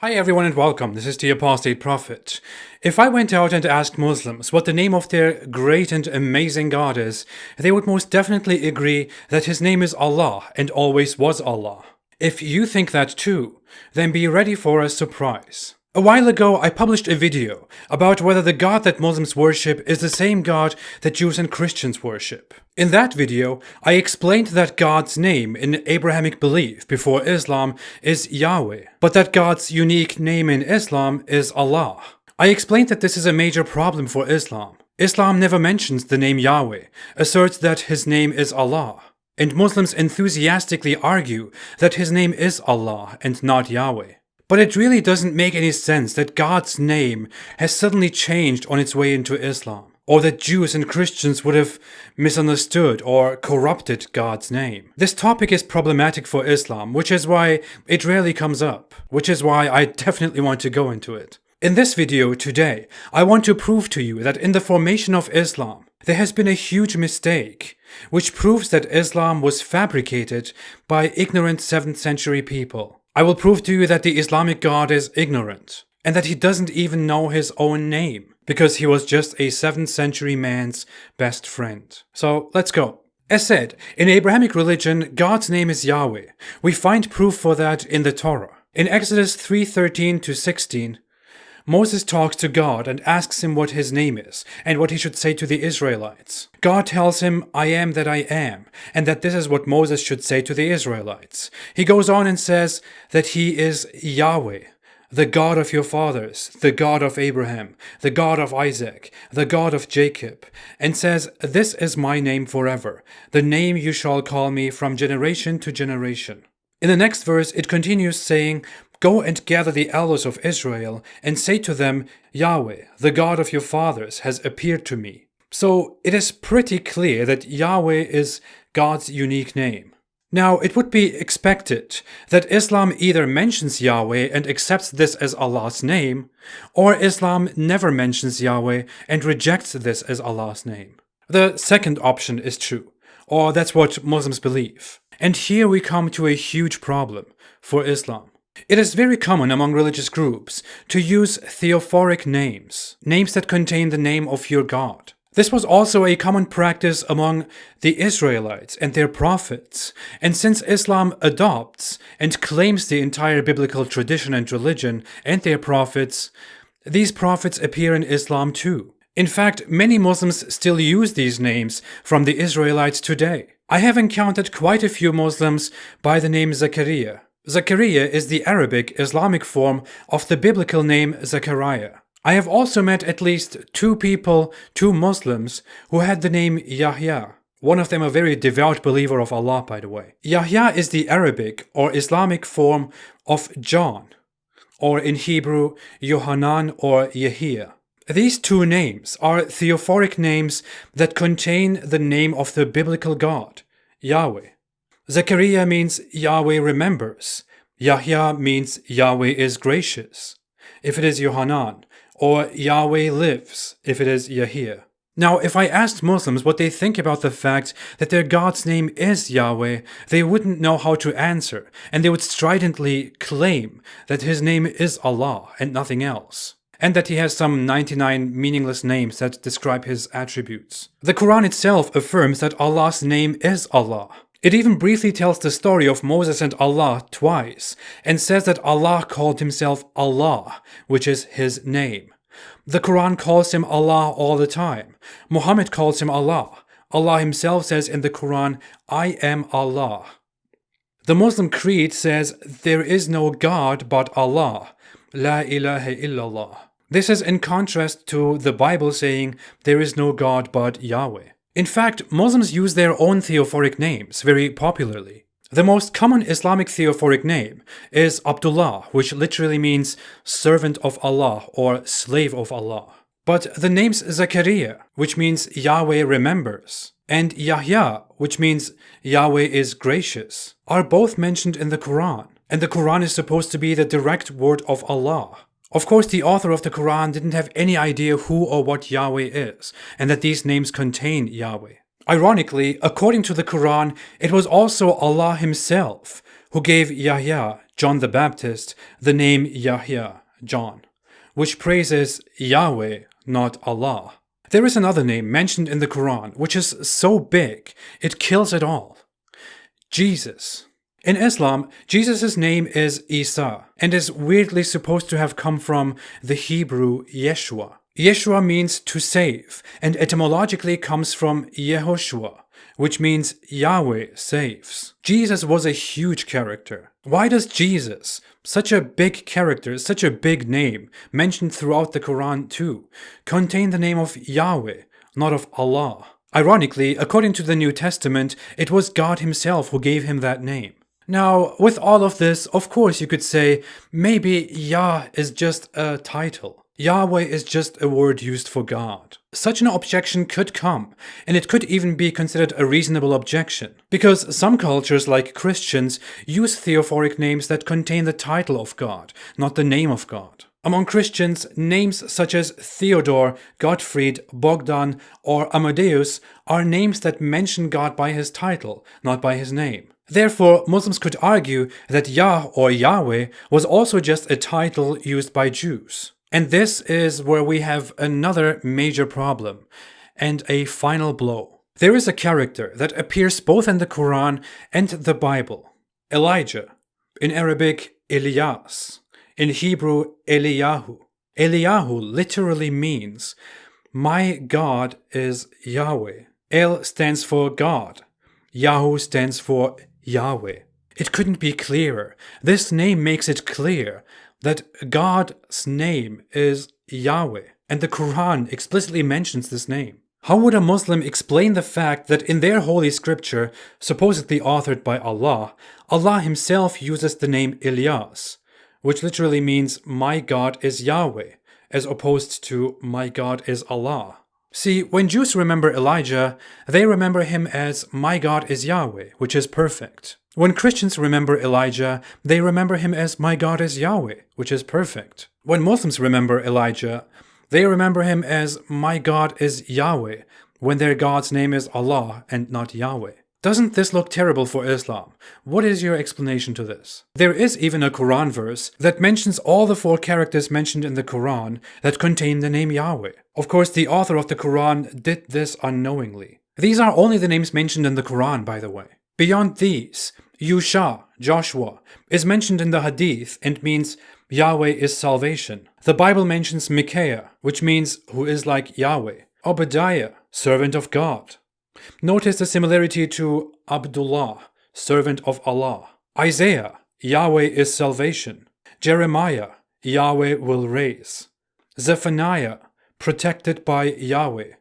Hi everyone and welcome, this is the Apostate Prophet. If I went out and asked Muslims what the name of their great and amazing God is, they would most definitely agree that his name is Allah and always was Allah. If you think that too, then be ready for a surprise. A while ago, I published a video about whether the God that Muslims worship is the same God that Jews and Christians worship. In that video, I explained that God's name in Abrahamic belief before Islam is Yahweh, but that God's unique name in Islam is Allah. I explained that this is a major problem for Islam. Islam never mentions the name Yahweh, asserts that his name is Allah, and Muslims enthusiastically argue that his name is Allah and not Yahweh. But it really doesn't make any sense that God's name has suddenly changed on its way into Islam, or that Jews and Christians would have misunderstood or corrupted God's name. This topic is problematic for Islam, which is why it rarely comes up, which is why I definitely want to go into it. In this video today, I want to prove to you that in the formation of Islam, there has been a huge mistake, which proves that Islam was fabricated by ignorant 7th century people. I will prove to you that the Islamic God is ignorant, and that he doesn't even know his own name, because he was just a 7th century man's best friend. So let's go. As said, in Abrahamic religion, God's name is Yahweh. We find proof for that in the Torah. In Exodus 3:13-16, Moses talks to God and asks him what his name is and what he should say to the Israelites. God tells him, "I am that I am," and that this is what Moses should say to the Israelites. He goes on and says that he is Yahweh, the God of your fathers, the God of Abraham, the God of Isaac, the God of Jacob, and says, "This is my name forever, the name you shall call me from generation to generation." In the next verse, it continues saying, "Go and gather the elders of Israel, and say to them, Yahweh, the God of your fathers, has appeared to me." So it is pretty clear that Yahweh is God's unique name. Now, it would be expected that Islam either mentions Yahweh and accepts this as Allah's name, or Islam never mentions Yahweh and rejects this as Allah's name. The second option is true, or that's what Muslims believe. And here we come to a huge problem for Islam. It is very common among religious groups to use theophoric names, names that contain the name of your God. This was also a common practice among the Israelites and their prophets, and since Islam adopts and claims the entire biblical tradition and religion and their prophets, these prophets appear in Islam too. In fact, many Muslims still use these names from the Israelites today. I have encountered quite a few Muslims by the name Zakaria. Zakaria is the Arabic Islamic form of the biblical name Zechariah. I have also met at least two Muslims, who had the name Yahya. One of them a very devout believer of Allah, by the way. Yahya is the Arabic or Islamic form of John, or in Hebrew, Yohanan or Yahya. These two names are theophoric names that contain the name of the biblical God, Yahweh. Zechariah means Yahweh remembers. Yahya means Yahweh is gracious, if it is Yohanan, or Yahweh lives, if it is Yahya. Now, if I asked Muslims what they think about the fact that their God's name is Yahweh, they wouldn't know how to answer, and they would stridently claim that his name is Allah and nothing else, and that he has some 99 meaningless names that describe his attributes. The Quran itself affirms that Allah's name is Allah. It even briefly tells the story of Moses and Allah twice, and says that Allah called himself Allah, which is his name. The Quran calls him Allah all the time. Muhammad calls him Allah. Allah himself says in the Quran, "I am Allah." The Muslim creed says, "There is no God but Allah. La ilaha illallah." This is in contrast to the Bible saying, "There is no God but Yahweh." In fact, Muslims use their own theophoric names very popularly. The most common Islamic theophoric name is Abdullah, which literally means servant of Allah or slave of Allah. But the names Zakaria, which means Yahweh remembers, and Yahya, which means Yahweh is gracious, are both mentioned in the Quran, and the Quran is supposed to be the direct word of Allah. Of course, the author of the Quran didn't have any idea who or what Yahweh is, and that these names contain Yahweh. Ironically, according to the Quran, it was also Allah himself who gave Yahya John the Baptist the name Yahya, John, which praises Yahweh, not Allah. There is another name mentioned in the Quran which is so big it kills it all. Jesus. In Islam, Jesus' name is Isa and is weirdly supposed to have come from the Hebrew Yeshua. Yeshua means to save and etymologically comes from Yehoshua, which means Yahweh saves. Jesus was a huge character. Why does Jesus, such a big character, such a big name, mentioned throughout the Quran too, contain the name of Yahweh, not of Allah? Ironically, according to the New Testament, it was God himself who gave him that name. Now, with all of this, of course you could say, maybe Yah is just a title. Yahweh is just a word used for God. Such an objection could come, and it could even be considered a reasonable objection, because some cultures, like Christians, use theophoric names that contain the title of God, not the name of God. Among Christians, names such as Theodore, Gottfried, Bogdan, or Amadeus are names that mention God by his title, not by his name. Therefore, Muslims could argue that Yah or Yahweh was also just a title used by Jews. And this is where we have another major problem, and a final blow. There is a character that appears both in the Quran and the Bible. Elijah, in Arabic Elias, in Hebrew Eliyahu. Eliyahu literally means, my God is Yahweh. El stands for God. Yahu stands for Yahweh. It couldn't be clearer. This name makes it clear that God's name is Yahweh, and the Quran explicitly mentions this name. How would a Muslim explain the fact that in their holy scripture, supposedly authored by Allah, Allah himself uses the name Ilyas, which literally means my God is Yahweh, as opposed to my God is Allah? See, when Jews remember Elijah, they remember him as my God is Yahweh, which is perfect. When Christians remember Elijah, they remember him as my God is Yahweh, which is perfect. When Muslims remember Elijah, they remember him as my God is Yahweh, when their God's name is Allah and not Yahweh. Doesn't this look terrible for Islam? What is your explanation to this? There is even a Quran verse that mentions all the 4 characters mentioned in the Quran that contain the name Yahweh. Of course, the author of the Quran did this unknowingly. These are only the names mentioned in the Quran, by the way. Beyond these, Yusha, Joshua, is mentioned in the Hadith and means Yahweh is salvation. The Bible mentions Micaiah, which means who is like Yahweh. Obadiah, servant of God. Notice the similarity to Abdullah, servant of Allah. Isaiah, Yahweh is salvation. Jeremiah, Yahweh will raise. Zephaniah, protected by Yahweh.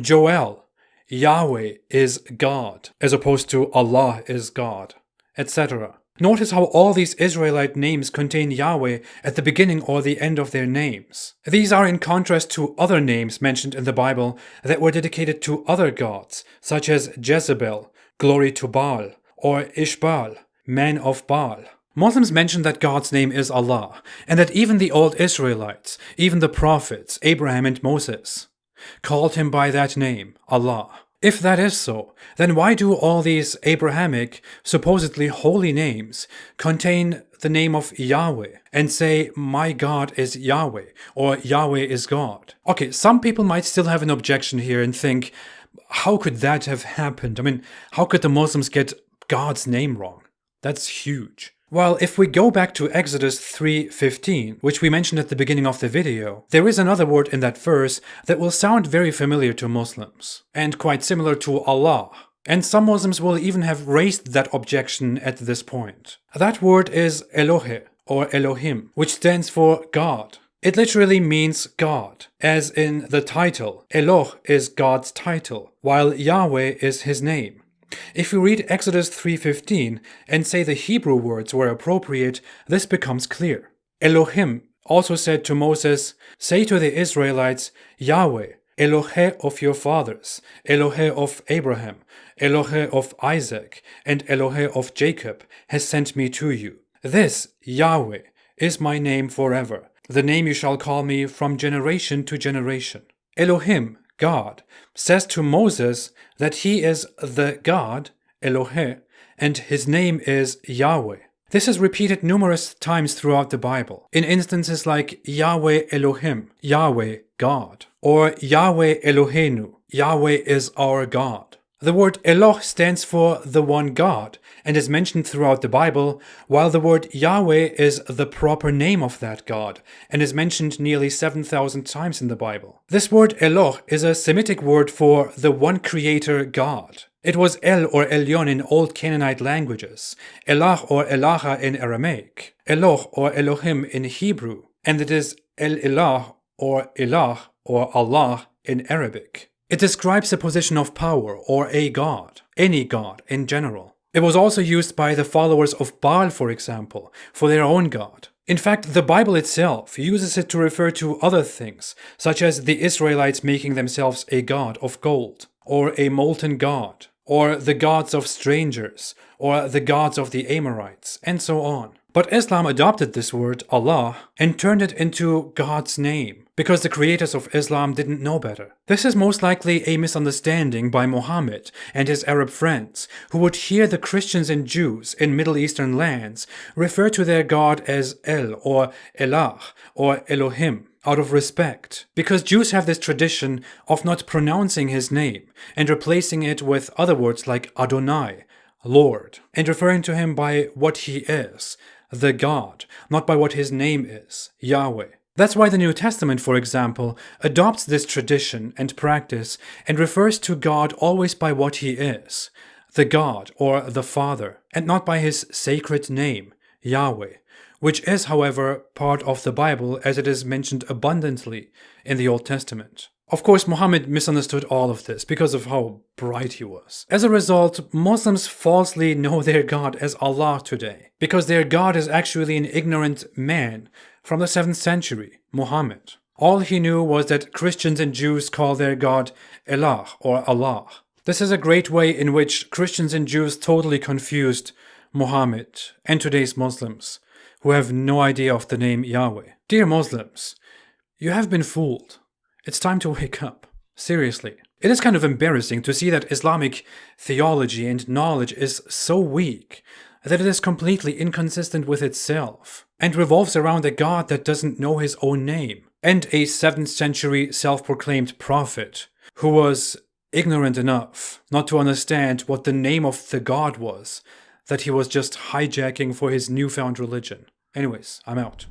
Joel, Yahweh is God, as opposed to Allah is God, etc. Notice how all these Israelite names contain Yahweh at the beginning or the end of their names. These are in contrast to other names mentioned in the Bible that were dedicated to other gods, such as Jezebel, glory to Baal, or Ishbal, man of Baal. Muslims mention that God's name is Allah, and that even the old Israelites, even the prophets, Abraham and Moses, called him by that name, Allah. If that is so, then why do all these Abrahamic, supposedly holy names contain the name of Yahweh and say, my God is Yahweh, or Yahweh is God? Okay, some people might still have an objection here and think, how could that have happened? I mean, how could the Muslims get God's name wrong? That's huge. Well, if we go back to Exodus 3:15, which we mentioned at the beginning of the video, there is another word in that verse that will sound very familiar to Muslims, and quite similar to Allah. And some Muslims will even have raised that objection at this point. That word is Elohe, or Elohim, which stands for God. It literally means God, as in the title. Eloh is God's title, while Yahweh is his name. If you read Exodus 3:15 and say the Hebrew words were appropriate, this becomes clear. Elohim also said to Moses, say to the Israelites, Yahweh, Elohe of your fathers, Elohe of Abraham, Elohe of Isaac, and Elohe of Jacob has sent me to you. This, Yahweh, is my name forever, the name you shall call me from generation to generation. Elohim, God, says to Moses that he is the God, Elohe, and his name is Yahweh. This is repeated numerous times throughout the Bible, in instances like Yahweh Elohim, Yahweh God, or Yahweh Eloheinu, Yahweh is our God. The word Eloh stands for the one God and is mentioned throughout the Bible, while the word Yahweh is the proper name of that God and is mentioned nearly 7,000 times in the Bible. This word Eloh is a Semitic word for the one creator God. It was El or Elyon in Old Canaanite languages, Elah or Elaha in Aramaic, Eloh or Elohim in Hebrew, and it is El Elah or Elah or Allah in Arabic. It describes a position of power or a god, any god in general. It was also used by the followers of Baal, for example, for their own god. In fact, the Bible itself uses it to refer to other things, such as the Israelites making themselves a god of gold, or a molten god, or the gods of strangers, or the gods of the Amorites, and so on. But Islam adopted this word, Allah, and turned it into God's name, because the creators of Islam didn't know better. This is most likely a misunderstanding by Muhammad and his Arab friends, who would hear the Christians and Jews in Middle Eastern lands refer to their God as El or Elah or Elohim, out of respect, because Jews have this tradition of not pronouncing his name and replacing it with other words like Adonai, Lord, and referring to him by what he is, the God, not by what his name is, Yahweh. That's why the New Testament, for example, adopts this tradition and practice and refers to God always by what he is, the God or the Father, and not by his sacred name, Yahweh, which is, however, part of the Bible as it is mentioned abundantly in the Old Testament. Of course, Muhammad misunderstood all of this because of how bright he was. As a result, Muslims falsely know their God as Allah today, because their God is actually an ignorant man from the 7th century, Muhammad. All he knew was that Christians and Jews call their God Elah or Allah. This is a great way in which Christians and Jews totally confused Muhammad and today's Muslims, who have no idea of the name Yahweh. Dear Muslims, you have been fooled. It's time to wake up. Seriously. It is kind of embarrassing to see that Islamic theology and knowledge is so weak that it is completely inconsistent with itself and revolves around a God that doesn't know his own name and a 7th century self-proclaimed prophet who was ignorant enough not to understand what the name of the God was that he was just hijacking for his newfound religion. Anyways, I'm out.